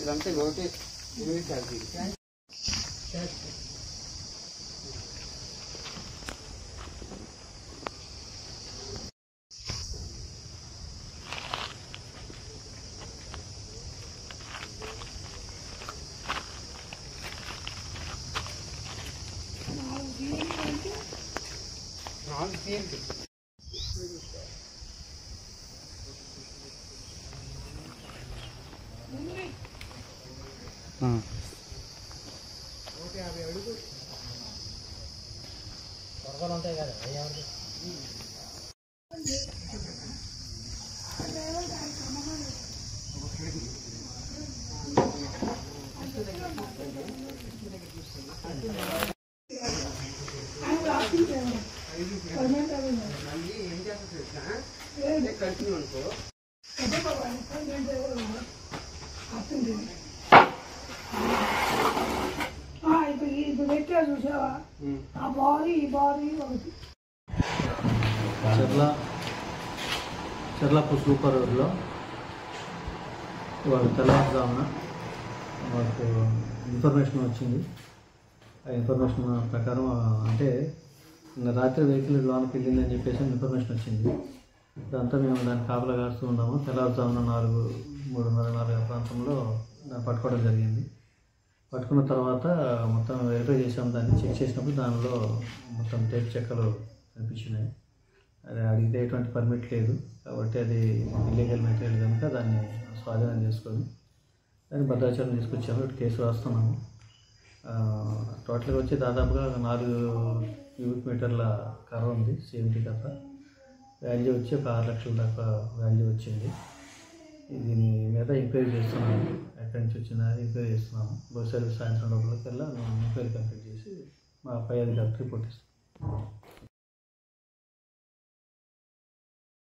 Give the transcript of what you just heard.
ఇదంతా ఒకటి వర్గాలు ఉంటాయి కదా ఏం చేస్తా కంటిన్యూ అనుకో ఇప్పుడు పెట్టా చూసావా ఆ బాడీ ఈ బాడీ ఒకటి చర్లాపూర్ సూపర్ రోడ్లో ఇవాళ తెల్లవారుజామున మాకు ఇన్ఫర్మేషన్ వచ్చింది. ఆ ఇన్ఫర్మేషన్ ప్రకారం అంటే నిన్న రాత్రి వెహికల్ లోనికి వెళ్ళిందని చెప్పేసి ఇన్ఫర్మేషన్ వచ్చింది. ఇదంతా మేము దాన్ని కాపలా కాస్తూ ఉన్నాము. తెల్లవారుజామున 3:30 ప్రాంతంలో దాన్ని పట్టుకోవడం జరిగింది. పట్టుకున్న తర్వాత మొత్తం వెరిఫై చేసాము. దాన్ని చెక్ చేసినప్పుడు దానిలో మొత్తం టేప్ చెక్కలు కనిపించినాయి. అది అడిగితే ఎటువంటి పర్మిట్ లేదు కాబట్టి అది ఇల్లీగల్ మెటీరియల్ కనుక దాన్ని స్వాధీనం చేసుకొని దాన్ని భద్రాచలం తీసుకొచ్చాము. ఇటు కేసు రాస్తున్నాము. టోటల్గా వచ్చి దాదాపుగా 4 క్యూబిక్ మీటర్ల కర్ర ఉంది, CMT కర్ర. వాల్యూ వచ్చి ఒక 6 లక్షల దాకా వాల్యూ వచ్చింది. దీని మీద ఎంక్వైరీ చేస్తున్నాము. ఎక్కడి నుంచి వచ్చిందా ఎంక్వైరీ చేస్తున్నాము. బహుశా సాయంత్రం లోపలికి వెళ్ళి మేము ఎంక్వైరీ కంప్లీట్ చేసి మా పై అధికారికి రిపోర్ట్ ఇస్తాం.